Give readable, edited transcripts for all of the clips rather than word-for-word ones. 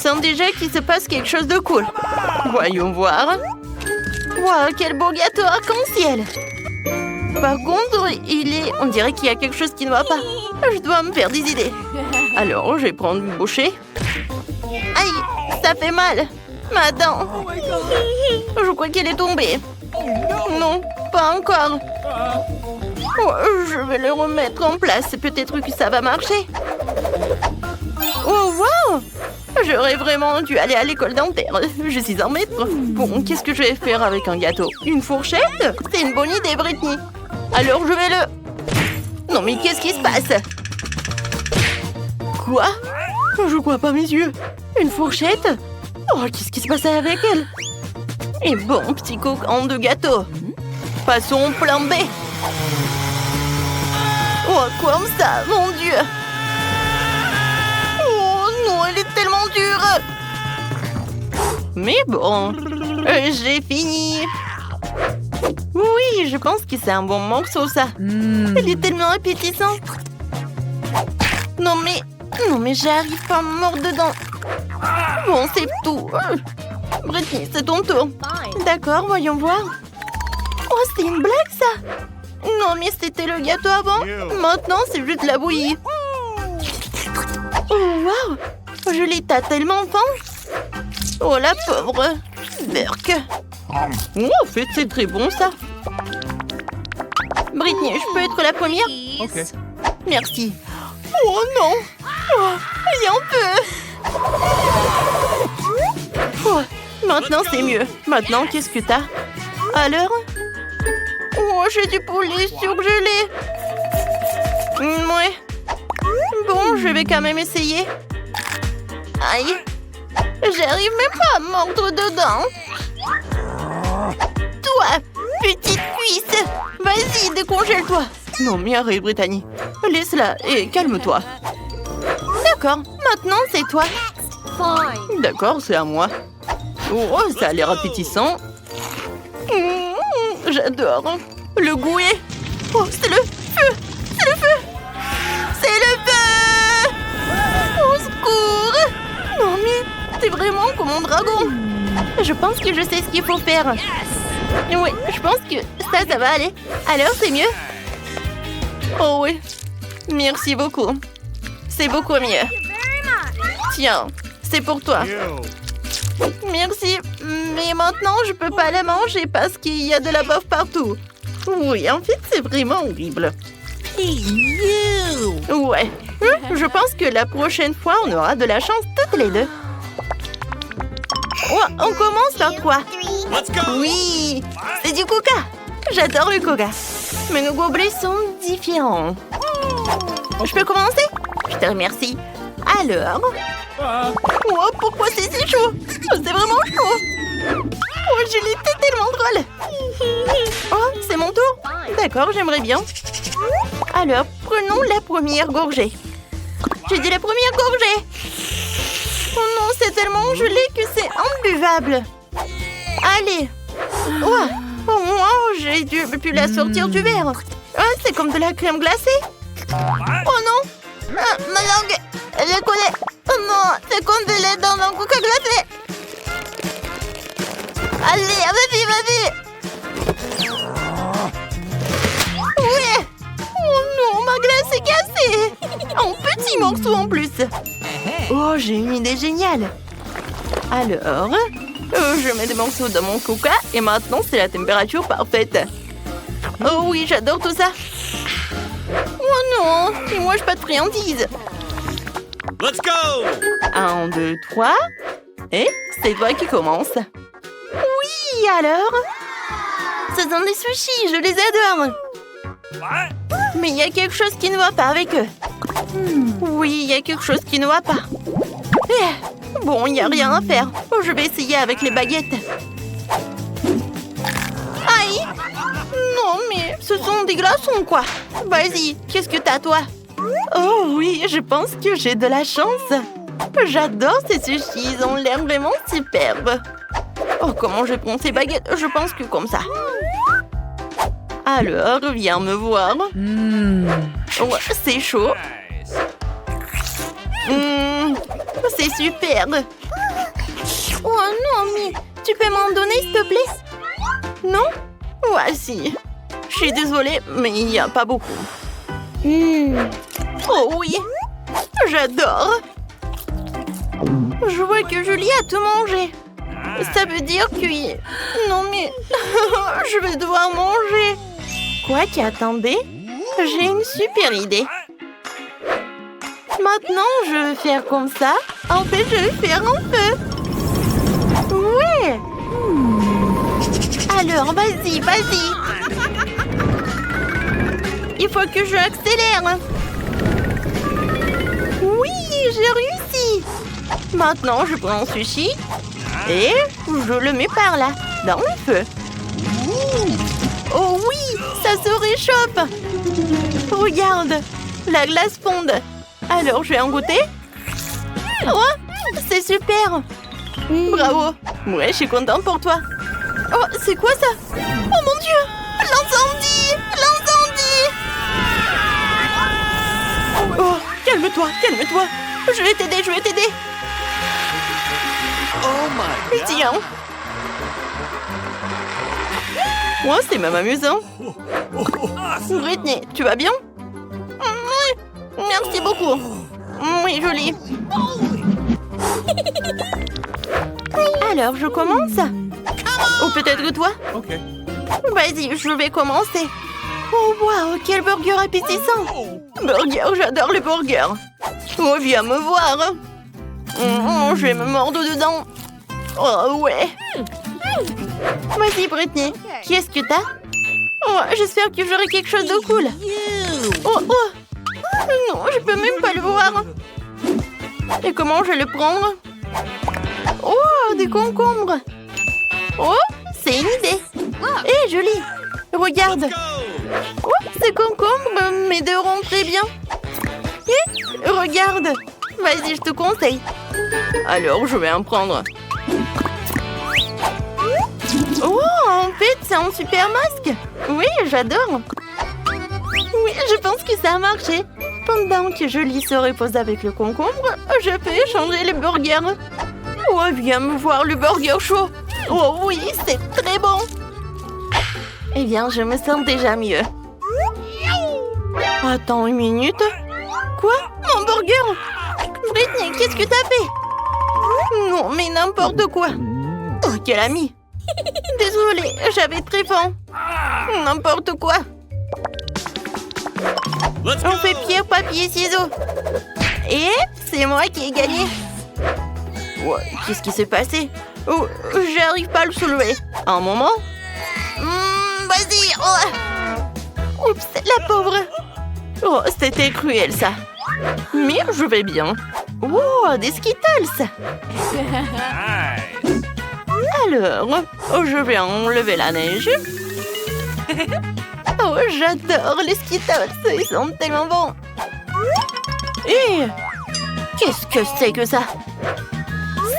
sens déjà qu'il se passe quelque chose de cool. Voyons voir. Waouh, quel beau gâteau arc-en-ciel. Par contre, on dirait qu'il y a quelque chose qui ne va pas. Je dois me faire des idées. Alors, je vais prendre une bouchée. Aïe, ça fait mal. Ma dent. Je crois qu'elle est tombée. Non, pas encore. Oh, je vais le remettre en place. Peut-être que ça va marcher. Oh, wow! J'aurais vraiment dû aller à l'école dentaire. Je suis en maître. Bon, qu'est-ce que je vais faire avec un gâteau? Une fourchette? C'est une bonne idée, Britney. Alors, je vais le... Non, mais qu'est-ce qui se passe? Quoi? Je crois pas mes yeux. Une fourchette? Oh, qu'est-ce qui se passe avec elle? Et bon, petit coquin de gâteau. Passons au plan B. Oh, comme ça, mon Dieu. Oh non, elle est tellement dure. Mais bon, j'ai fini. Oui, je pense que c'est un bon morceau, ça. Elle est tellement appétissante. Non, mais j'arrive pas à me mordre dedans. Bon, c'est tout. Britney, c'est ton tour. D'accord, voyons voir. Oh, c'est une blague, ça. Non, mais c'était le gâteau avant. Maintenant, c'est juste la bouillie. Oh, waouh. Je l'ai tellement faim. Oh, la pauvre. Berk. Oh, en fait, c'est très bon, ça. Britney, je peux être la première? Ok. Merci. Oh, non. Oh, rien peu. Oh, maintenant, c'est mieux. Maintenant, qu'est-ce que t'as? Alors? Oh, j'ai du poulet surgelé. Ouais. Bon, je vais quand même essayer. Aïe. J'arrive même pas à mordre dedans. Toi, petite cuisse. Vas-y, décongèle-toi. Non, mais arrête, Brittany. Laisse-la et calme-toi. D'accord, maintenant c'est toi. D'accord, c'est à moi. Oh, ça a l'air appétissant. J'adore. Le goût est... Oh, c'est le feu. C'est le feu. C'est le feu. Au secours. Non, mais t'es vraiment comme mon dragon. Je pense que je sais ce qu'il faut faire. Oui, je pense que ça va aller. Alors, c'est mieux? Oh oui. Merci beaucoup. C'est beaucoup mieux. Tiens, c'est pour toi. Merci, mais maintenant je peux pas la manger parce qu'il y a de la bouffe partout. Oui, en fait, c'est vraiment horrible. Ouais, je pense que la prochaine fois, on aura de la chance toutes les deux. Oh, on commence par quoi? Oui, c'est du coca. J'adore le coca. Mais nos gobelets sont différents. Je peux commencer? Je te remercie. Alors... Oh, pourquoi c'est si chaud? C'est vraiment chaud. Oh, je l'étais tellement drôle. Oh, c'est mon tour? D'accord, j'aimerais bien. Alors, prenons la première gorgée. J'ai dit la première gorgée. Oh non, c'est tellement gelé que c'est imbuvable. Allez. Oh, j'ai pu la sortir du verre. Oh, c'est comme de la crème glacée. Oh non. Ah, ma langue, elle est collée. Oh non, c'est comme de lait dans un coca glacé. Allez, vas-y. Oui. Oh non, ma glace est cassée. En petits morceaux en plus. Oh, j'ai une idée géniale. Alors, je mets des morceaux dans mon coca et maintenant c'est la température parfaite. Oh oui, j'adore tout ça. Oh non, et moi je pas de friandises. Let's go! 1, 2, 3. Et c'est toi qui commence. Oui, alors? Ce sont des sushis, je les adore. Mais il y a quelque chose qui ne va pas avec eux. Oui, il y a quelque chose qui ne va pas. Bon, il n'y a rien à faire. Je vais essayer avec les baguettes. Aïe! Non, mais ce sont des glaçons, quoi. Vas-y, qu'est-ce que t'as, toi? Oh oui, je pense que j'ai de la chance. J'adore ces sushis, ils ont l'air vraiment superbes. Oh, comment je prends ces baguettes? Je pense que comme ça. Alors, viens me voir. Ouais, c'est chaud. C'est super. Oh non, mais tu peux m'en donner, s'il te plaît? Non? Voici. Je suis désolée, mais il n'y a pas beaucoup. Oh oui, j'adore. Je vois que Julie a tout mangé. Ça veut dire que... Non mais... je vais devoir manger. Quoi qu'attendez? J'ai une super idée. Maintenant, je vais faire comme ça. En fait, je vais faire un feu. Ouais. Alors, vas-y, vas-y. Il faut que je accélère. Oui, j'ai réussi. Maintenant, je prends un sushi et je le mets par là, dans le feu. Oh oui, ça se réchauffe. Regarde, la glace fonde. Alors, je vais en goûter. Oh, c'est super. Bravo. Ouais, je suis contente pour toi. Oh, c'est quoi ça? Oh mon Dieu, l'incendie! L'incendie! Oh, calme-toi, calme-toi. Je vais t'aider, je vais t'aider. Oh my God. Tiens. Oh, c'est même amusant. Britney, tu vas bien? Oui, merci beaucoup. Oui, jolie. Alors, je commence? Ou peut-être toi? Ok. Vas-y, je vais commencer. Oh, waouh, quel burger appétissant. Burger, j'adore les burgers. Oh, viens me voir. Je vais me mordre dedans. Oh, ouais. Vas-y, Britney. Qu'est-ce que t'as? Oh, j'espère que j'aurai quelque chose de cool. Oh, oh. Non, je peux même pas le voir. Et comment je vais le prendre? Oh, des concombres. Oh, c'est une idée. Hé, jolie. Regarde. Oh, ces concombres m'aideront très bien. Hé, regarde. Vas-y, je te conseille. Alors, je vais en prendre. Oh, en fait, c'est un super masque. Oui, j'adore. Oui, je pense que ça a marché. Pendant que Julie se repose avec le concombre, je peux échanger les burgers. Oh, viens me voir le burger chaud. Oh oui, c'est très bon. Eh bien, je me sens déjà mieux. Attends une minute. Quoi? Mon burger? Britney, qu'est-ce que t'as fait? Non, mais n'importe quoi. Oh, quel ami. Désolée, j'avais très faim. N'importe quoi. Let's On fait go. pierre, papier, ciseaux. Et c'est moi qui ai gagné. Ouais, qu'est-ce qui s'est passé? Oh, j'arrive pas à le soulever. Un moment. Vas-y. Oh. Oups, la pauvre. Oh, c'était cruel, ça. Mais je vais bien. Oh, des Skittles. Nice. Alors, je vais enlever la neige. Oh, j'adore les Skittles. Ils sont tellement bons. Et qu'est-ce que c'est que ça?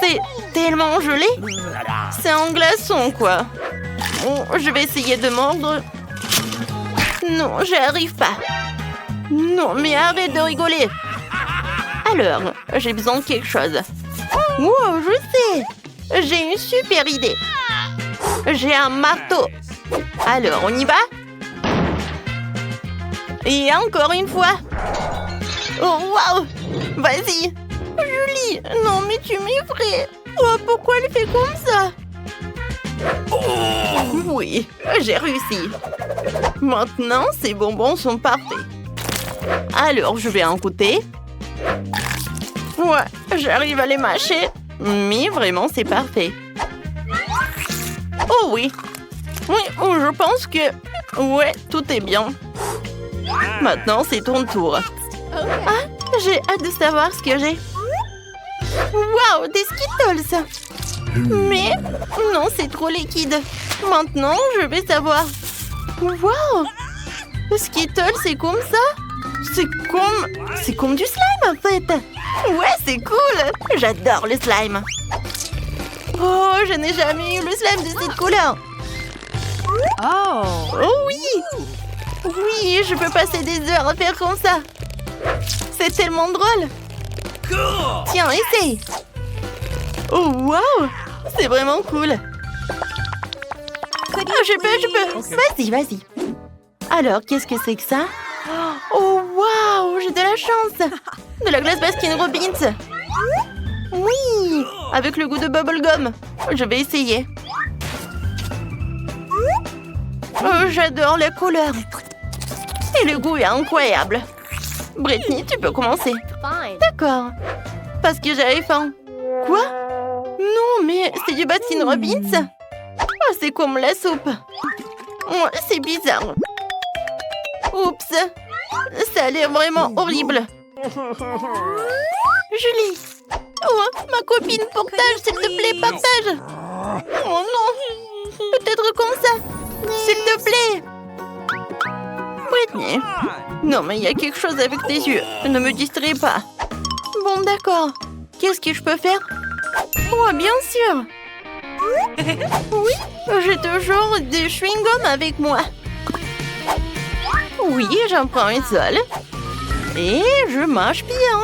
C'est tellement gelé. C'est un glaçon, quoi. Bon, je vais essayer de mordre. Non, j'y arrive pas. Non, mais arrête de rigoler. Alors, j'ai besoin de quelque chose. Wow, je sais. J'ai une super idée. J'ai un marteau. Alors, on y va? Et encore une fois. Oh, waouh. Vas-y. Julie, non, mais tu m'effraies. Oh, pourquoi elle fait comme ça? Oui, j'ai réussi. Maintenant, ces bonbons sont parfaits. Alors, je vais en goûter. Ouais, j'arrive à les mâcher. Mais vraiment, c'est parfait. Oh oui. Oui, je pense que... Ouais, tout est bien. Maintenant, c'est ton tour. Ah, j'ai hâte de savoir ce que j'ai. Waouh, des Skittles. Mais non, c'est trop liquide. Maintenant, je vais savoir. Waouh, Skittles, c'est comme ça? C'est comme du slime, en fait. Ouais, c'est cool. J'adore le slime. Oh, je n'ai jamais eu le slime de cette couleur. Oh oui. Oui, je peux passer des heures à faire comme ça. C'est tellement drôle. Tiens, essaye. Oh, waouh! C'est vraiment cool. Ah, je peux. Okay. Vas-y. Alors, qu'est-ce que c'est que ça? Oh, waouh! J'ai de la chance. De la glace Baskin Robbins. Oui! Avec le goût de bubblegum. Je vais essayer. Oh, j'adore la couleur. Et le goût est incroyable. Brittany, tu peux commencer. D'accord. Parce que j'avais faim. Quoi? Non, mais c'est du Baskin Robbins? Oh, c'est comme la soupe. Oh, c'est bizarre. Oups. Ça a l'air vraiment horrible. Julie. Oh, ma copine, partage, s'il te plaît, partage. Oh non. Peut-être comme ça. S'il te plaît. Brittany. Non, mais il y a quelque chose avec tes yeux. Ne me distrais pas. Bon, d'accord. Qu'est-ce que je peux faire? Oh, bien sûr. Oui, j'ai toujours des chewing-gums avec moi. Oui, j'en prends une seule. Et je mâche bien.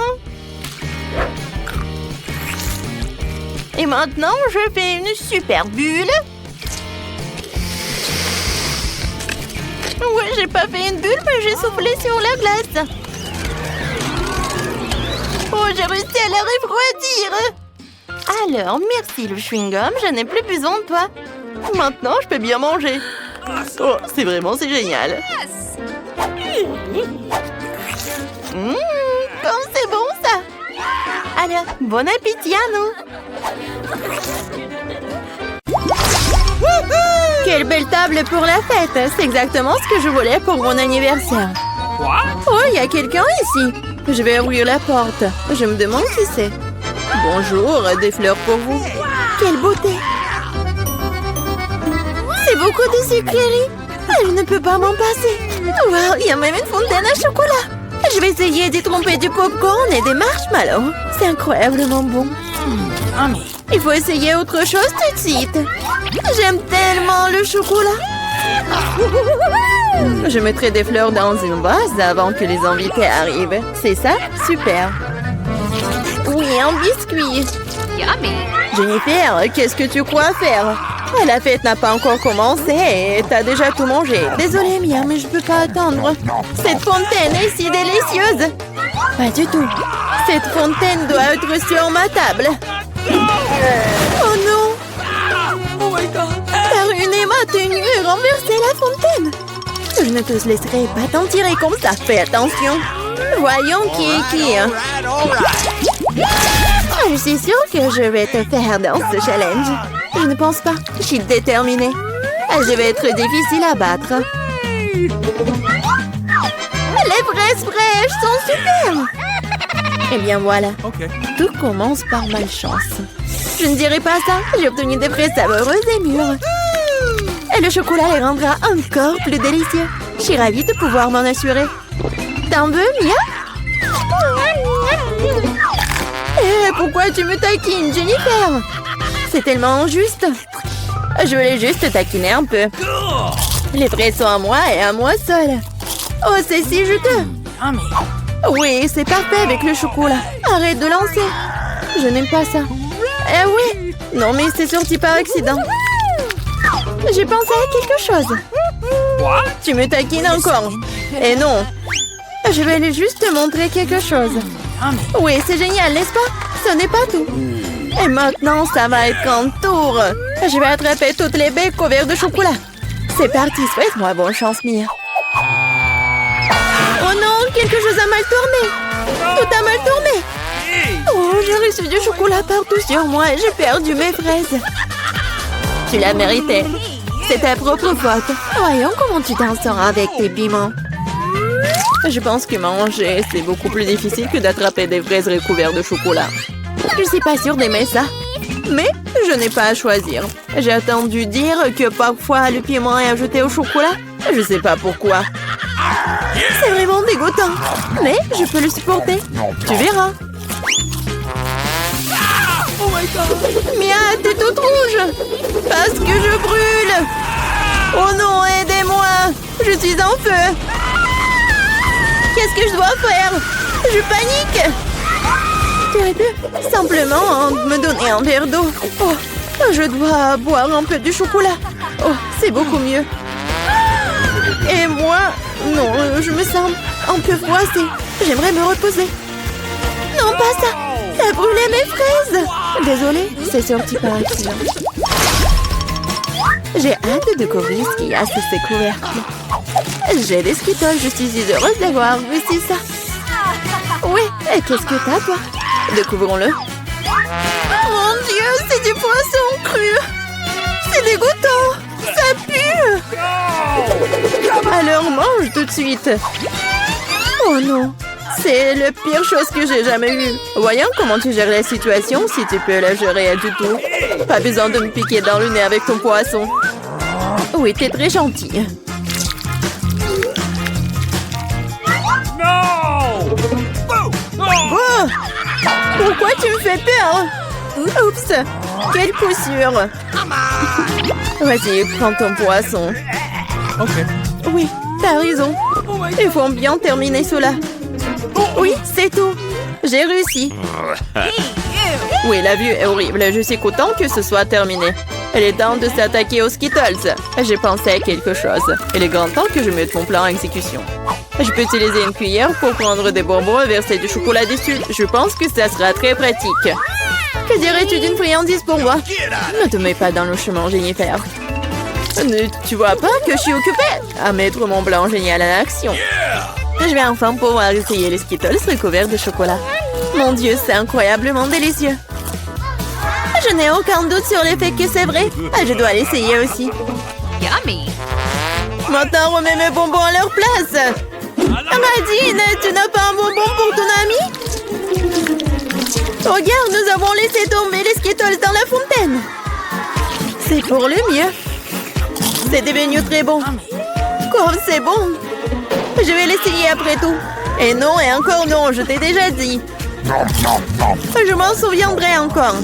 Et maintenant, je fais une super bulle. Ouais, j'ai pas fait une bulle, mais j'ai soufflé sur la glace. Oh, j'ai réussi à la refroidir. Alors, merci le chewing-gum, je n'ai plus besoin de toi. Maintenant, je peux bien manger. Oh, c'est génial. Comme c'est bon ça. Alors, bon appétit à nous. Quelle belle table pour la fête. C'est exactement ce que je voulais pour mon anniversaire. Oh, il y a quelqu'un ici. Je vais ouvrir la porte. Je me demande qui c'est. Bonjour, des fleurs pour vous. Quelle beauté. C'est beaucoup de sucreries. Je ne peux pas m'en passer. Wow, il y a même une fontaine à chocolat. Je vais essayer d'y tromper du popcorn et des marshmallows. C'est incroyablement bon. Il faut essayer autre chose tout de suite. J'aime tellement le chocolat. Je mettrai des fleurs dans une vase avant que les invités arrivent. C'est ça? Super. Oui, un biscuit. Jennifer, qu'est-ce que tu crois faire? La fête n'a pas encore commencé et t'as déjà tout mangé. Désolée, Mia, mais je peux pas attendre. Cette fontaine est si délicieuse. Pas du tout. Cette fontaine doit être sur ma table. Oh non! T'as ruiné ma tenue et renversé la fontaine. Je ne te laisserai pas t'en tirer comme ça. Fais attention. Voyons qui est qui. Je suis sûre que je vais te faire dans ce challenge. Je ne pense pas. Je suis déterminée. Je vais être difficile à battre. Les fraises fraîches sont super. Eh bien voilà. Tout commence par malchance. Je ne dirai pas ça. J'ai obtenu des fraises savoureuses et mûres. Et le chocolat les rendra encore plus délicieux. Je suis ravie de pouvoir m'en assurer. T'en veux, Mia? Eh, pourquoi tu me taquines, Jennifer? C'est tellement injuste. Je voulais juste taquiner un peu. Les fraises sont à moi et à moi seule. Oh, c'est si juteux. Oui, c'est parfait avec le chocolat. Arrête de lancer. Je n'aime pas ça. Eh oui. Non, mais c'est sorti par accident. J'ai pensé à quelque chose. Tu me taquines encore. Et non. Je vais aller juste te montrer quelque chose. Oui, c'est génial, n'est-ce pas? Ce n'est pas tout. Et maintenant, ça va être un tour. Je vais attraper toutes les baies couvertes de chocolat. C'est parti, souhaite-moi bonne chance, Mia. Oh non, quelque chose a mal tourné. Tout a mal tourné. Oh, j'ai reçu du chocolat partout sur moi et j'ai perdu mes fraises. Tu l'as mérité. C'est ta propre faute. Voyons comment tu t'en sors avec tes piments. Je pense que manger, c'est beaucoup plus difficile que d'attraper des fraises recouvertes de chocolat. Je suis pas sûre d'aimer ça. Mais je n'ai pas à choisir. J'ai entendu dire que parfois le piment est ajouté au chocolat. Je sais pas pourquoi. C'est vraiment dégoûtant. Mais je peux le supporter. Tu verras. Mia, t'es toute rouge. Parce que je brûle. Oh non, aidez-moi. Je suis en feu. Qu'est-ce que je dois faire? Je panique. Tu aurais pu simplement me donner un verre d'eau. Oh, je dois boire un peu de chocolat. Oh, c'est beaucoup mieux. Et moi, non, je me sens un peu froissée. J'aimerais me reposer. Non, pas ça. Ça a brûlé mes fraises. Désolée, c'est sorti par accident. J'ai hâte de découvrir ce qu'il y a sous ces couvercles. J'ai des Skittles, je suis si heureuse d'avoir réussi ça. Oui, et qu'est-ce que t'as, toi? Découvrons-le. Mon Dieu, c'est du poisson cru. C'est dégoûtant. Ça pue. Alors mange tout de suite. Oh non, c'est la pire chose que j'ai jamais vue. Voyons comment tu gères la situation, si tu peux la gérer du tout. Pas besoin de me piquer dans le nez avec ton poisson. Oui, t'es très gentil. Oh! Pourquoi tu me fais peur? Oups! Quelle poussière! Vas-y, prends ton poisson. Ok. Oui, t'as raison. Il faut bien terminer cela. Oui, c'est tout. J'ai réussi. Oui, la vue est horrible. Je suis content que ce soit terminé. Il est temps de s'attaquer aux Skittles. J'ai pensé à quelque chose. Il est grand temps que je mette mon plan en exécution. Je peux utiliser une cuillère pour prendre des bonbons et verser du chocolat dessus. Je pense que ça sera très pratique. Que dirais-tu d'une friandise pour moi? Ne te mets pas dans le chemin, Jennifer. Tu vois pas que je suis occupée à mettre mon blanc génial en action. Je vais enfin pouvoir essayer les Skittles recouverts de chocolat. Mon Dieu, c'est incroyablement délicieux. Je n'ai aucun doute sur le fait que c'est vrai. Je dois l'essayer aussi. Yummy! Maintenant, remets mes bonbons à leur place. Nadine, tu n'as pas un bonbon pour ton ami? Regarde, nous avons laissé tomber les Skittles dans la fontaine. C'est pour le mieux. C'est devenu très bon. Comme c'est bon. Je vais l'essayer après tout. Et non, et encore non, je t'ai déjà dit. Je m'en souviendrai encore.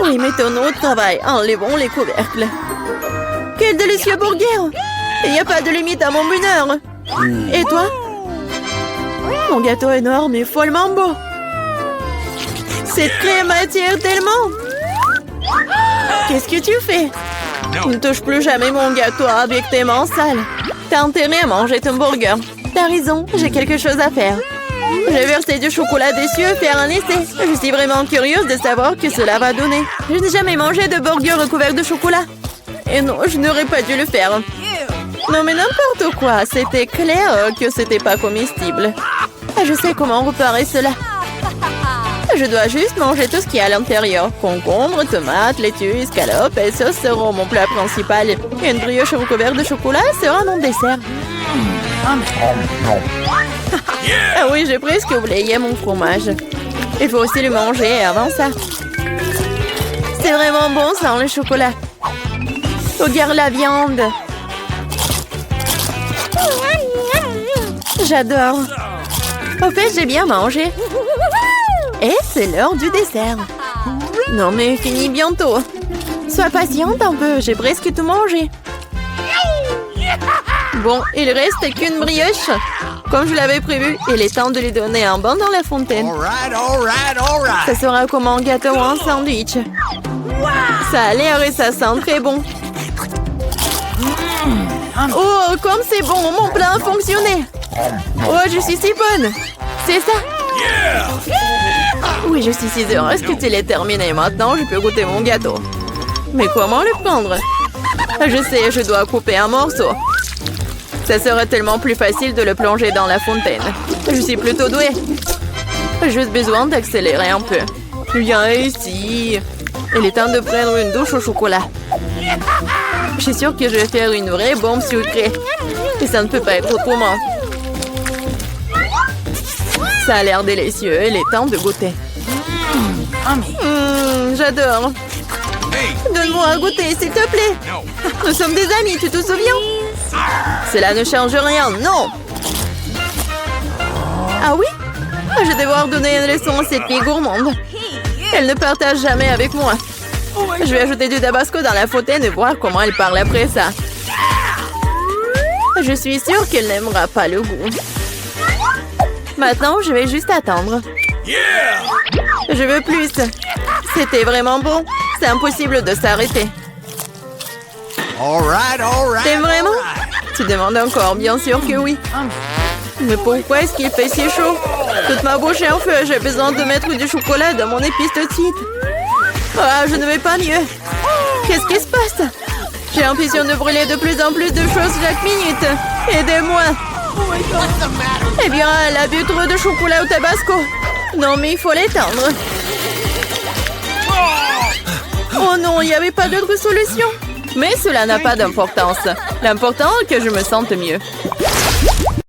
Oui, mettons-nous au travail. Enlevons les couvercles. Quel délicieux burger! Il n'y a pas de limite à mon bonheur. Et toi? Mon gâteau est énorme et follement beau. Cette crème attire tellement. Qu'est-ce que tu fais? Ne touche plus jamais mon gâteau avec tes mains sales. T'as intérêt à manger ton burger. T'as raison, j'ai quelque chose à faire. Je vais verser du chocolat dessus et faire un essai. Je suis vraiment curieuse de savoir ce que cela va donner. Je n'ai jamais mangé de burger recouvert de chocolat. Et non, je n'aurais pas dû le faire. Non mais n'importe quoi, c'était clair que c'était pas comestible. Je sais comment réparer cela. Je dois juste manger tout ce qu'il y a à l'intérieur. Concombre, tomates, laitue, escalope et ça sera mon plat principal. Et une brioche recouverte de chocolat sera mon dessert. Ah oui, j'ai presque oublié mon fromage. Il faut aussi le manger avant ça. C'est vraiment bon sans le chocolat. Regarde la viande. J'adore. Au fait, j'ai bien mangé. Et c'est l'heure du dessert. Non mais fini bientôt. Sois patiente un peu, j'ai presque tout mangé. Bon, il reste qu'une brioche. Comme je l'avais prévu, il est temps de lui donner un bain dans la fontaine. Ça sera comme un gâteau ou un sandwich. Ça a l'air et ça sent très bon. Oh, comme c'est bon, mon plan a fonctionné. Oh, je suis si bonne. C'est ça? Oui, je suis si heureuse que tu l'aies terminé. Maintenant, je peux goûter mon gâteau. Mais comment le prendre? Je sais, je dois couper un morceau. Ça sera tellement plus facile de le plonger dans la fontaine. Je suis plutôt douée. J'ai juste besoin d'accélérer un peu. Viens ici. Il est temps de prendre une douche au chocolat. Je suis sûre que je vais faire une vraie bombe sucrée. Et ça ne peut pas être autrement. Ça a l'air délicieux. Il est temps de goûter. J'adore. Donne-moi à goûter, s'il te plaît. Nous sommes des amis, tu te souviens? Cela ne change rien, non. Ah oui? Je vais devoir donner une leçon à cette fille gourmande. Elle ne partage jamais avec moi. Je vais ajouter du tabasco dans la fontaine et voir comment elle parle après ça. Je suis sûre qu'elle n'aimera pas le goût. Maintenant, je vais juste attendre. Je veux plus. C'était vraiment bon. C'est impossible de s'arrêter. T'aimes vraiment? Tu demandes encore, bien sûr que oui. Mais pourquoi est-ce qu'il fait si chaud? Toute ma bouche est en feu. J'ai besoin de mettre du chocolat dans mon épice de suite. Ah, je ne vais pas mieux. Qu'est-ce qui se passe? J'ai l'impression de brûler de plus en plus de choses chaque minute. Aidez-moi. Eh bien, elle a bu trop de chocolat au tabasco. Non, mais il faut l'éteindre. Oh non, il n'y avait pas d'autre solution. Mais cela n'a pas d'importance. L'important est que je me sente mieux.